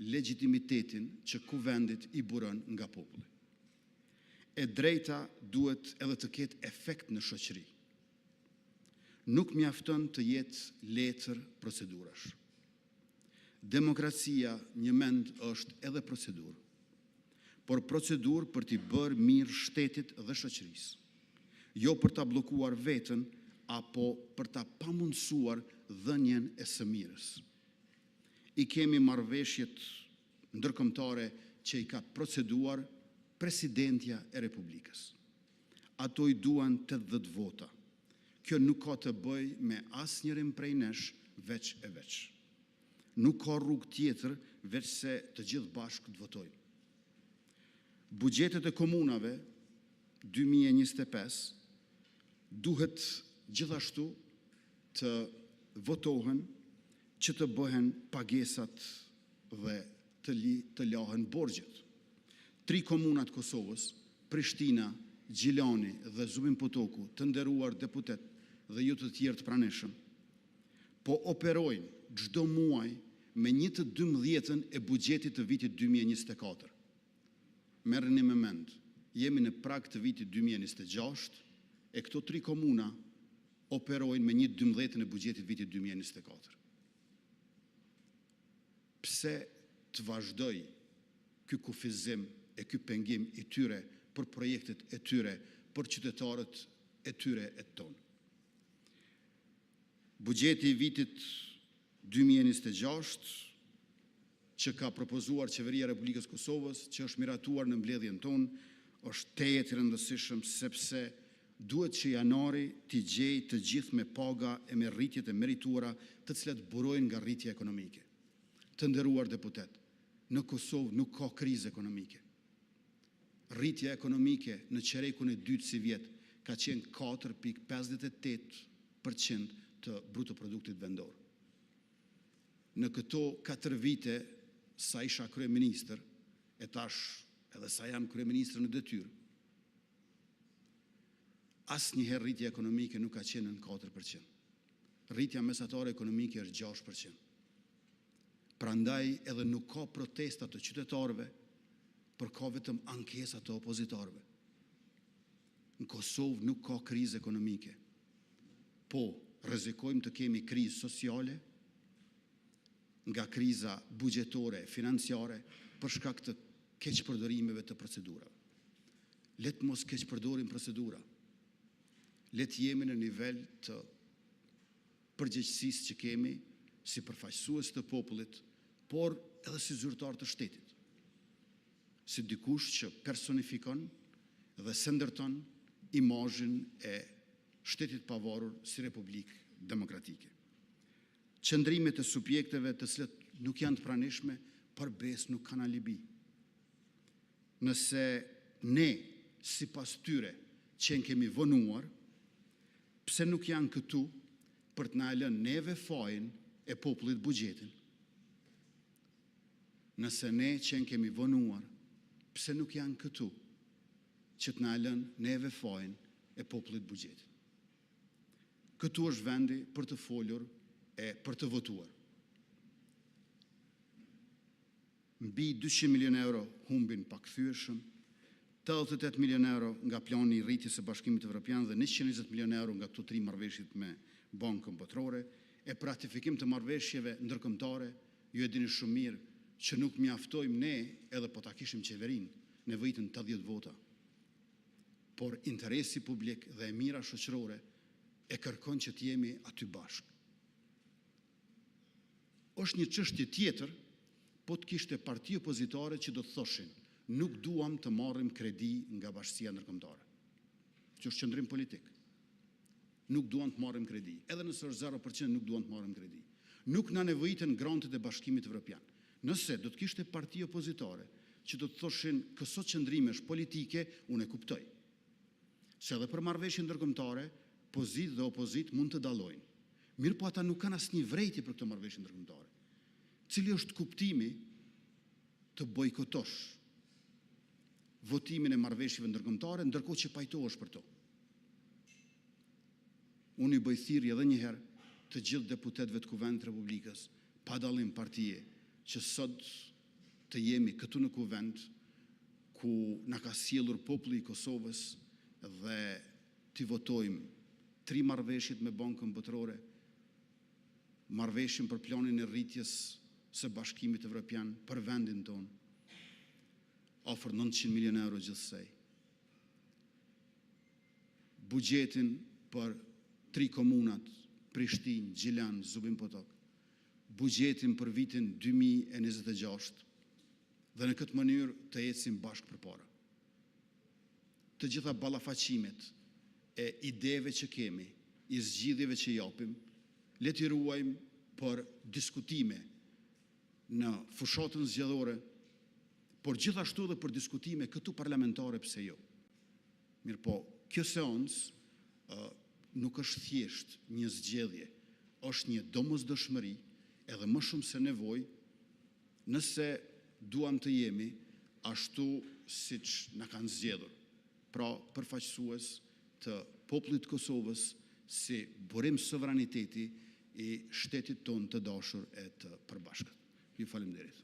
legitimitetin që kuvendit i buron nga populli. E drejta duhet edhe të ketë efekt në shoqëri. Nuk mjafton të jetë letër procedurash. Demokracia një mend është edhe procedurë, por procedurë për t'i bërë mirë shtetit dhe shoqërisë, jo për t'a blokuar vetën apo për t'a pamundsuar dhënien e së mirës. I kemi marrëveshjet ndërkombëtare që i ka proceduar Presidentja e Republikës. Ato i duan 80 vota. Kjo nuk ka të bëj me asnjërin prej nesh veç e veç. Nuk ka rrugë tjetër veç se të gjithë bashkë të votojmë. Buxhetet e komunave 2025 duhet gjithashtu të votohen që të bëhen pagesat dhe të lahen borxhet. 3 komunat Kosovës, Prishtina, Gjilani dhe Zubin Potoku, të nderuar deputet dhe ju të tjerë të praneshëm, po operojnë çdo muaj me 1/12 e buxhetit të vitit 2024. Merrni me mend, jemi në prag të vitit 2026 e këto 3 komuna operojnë me 1/12 e buxhetit vitit 2024. Pse të vazhdoj ky kufizim e ky pengim i tyre për projektet e tyre, për qytetarët e tyre e tonë. Buxheti i vitit 2026 që ka propozuar Qeveria e Republikës Kosovës, që është miratuar në mbledhjen tonë, është tejet i rëndësishëm sepse duhet që janari t'i gjejë të gjithë me paga e me rritjet e merituara të cilat burojnë nga rritja ekonomike. Të nderuar deputet, në Kosovë nuk ka krizë ekonomike. Rritja ekonomike në qerekun e dytë si vjet ka qenë 4,58% të brutoproduktit vendor. Në këto 4 vite sa isha kryeministër, e tash edhe sa jam kryeministër në detyrë, asnjëherë rritja ekonomike nuk ka qenë në 4%. Rritja mesatare ekonomike është 6%. Prandaj edhe nuk ka protesta të qytetarëve, por ka vetëm ankesa të opozitorëve. Në Kosovë nuk ka krizë ekonomike, po rrezikojmë të kemi krizë sociale, nga kriza buxhetore, financiare, për shkak të keqpërdorimeve të procedurave. Le të mos keqpërdorim procedura. Le të jemi në nivel të përgjegjësisë që kemi si përfaqësues të popullit, por edhe si zyrtar të shtetit. Si dikush që personifikon dhe se ndërton imazhin e shtetit pavarur si Republikë Demokratike. Qëndrimet e subjekteve të cilët nuk janë të pranishme, përbes nuk kanë alibi. Nëse ne, sipas tyre, që kemi vonuar, pse nuk janë këtu për të na lënë neve fajin e popullit buxhetin? Nëse ne që kemi vonuar, pse nuk janë këtu që të na lënë neve fajin e popullit buxhetin? Këtu është vendi për të folur e për të votuar. Mbi 200 milion euro humbin pakëthyeshëm, 88 milion euro nga plani i rritjes së Bashkimit Evropian dhe 120 milion euro nga këto 3 marrëveshjet me Bankën Botërore, e për ratifikim të marrëveshjeve ndërkombëtare, ju e dini shumë mirë që nuk mjaftojmë ne edhe po ta kishim qeverinë nevojitën 80 vota. Por interesi publik dhe e mira shoqërore e kërkon që të jemi aty bashkë. Është një çështje tjetër po të kishte parti opozitare që do të thoshin nuk duam të marrim kredi nga Bashkia Ndërkombëtare. Që është qëndrim politik. Nuk duam të marrim kredi. Edhe nëse është 0% nuk duam të marrim kredi. Nuk na nevojiten grantet e Bashkimit Evropian. Nëse do të kishte parti opozitare që do të thoshin këso qëndrimesh politike, unë e kuptoj. Se edhe për marrëveshje ndërkombëtare, pozit dhe opozit mund të dallojnë. Mirë po ata nuk kanë asnjë vërejtje për këtë marrëveshje ndërkombëtare. Cili është kuptimi të bojkotosh votimin e marrëveshjeve ndërkombëtare, ndërkohë që pajtohesh për to? Unë i bëj thirrje edhe një herë të gjithë deputetëve të Kuvendit të Republikës, pa dallim partie, që sot të jemi këtu në kuvend, ku na ka sjellur populli i Kosovës dhe të votojmë 3 marrëveshjet me Bankën Botërore, marrëveshjen për planin e rritjes së Bashkimit Evropian për vendin tonë, afër 900 milion euro gjithsej. Buxhetin për 3 komunat, Prishtinë, Gjilan, Zubin Potok, buxhetin për vitin 2026, dhe në këtë mënyrë të ecim bashkë përpara. Të gjitha ballafaqimet e ideve që kemi, i zgjidhjeve që japim, le t'i ruajmë për diskutime në fushatën zgjedhore, por gjithashtu edhe për diskutime këtu parlamentare, pse jo. Mirë po, kjo seancë nuk është thjesht një zgjedhje, është një domosdoshmëri, edhe më shumë se nevojë, nëse duam të jemi ashtu siç na kanë zgjedhur, pra përfaqësues të popullit të Kosovës si burim sovraniteti i shtetit tonë të dashur e të përbashkët. Ju faleminderit.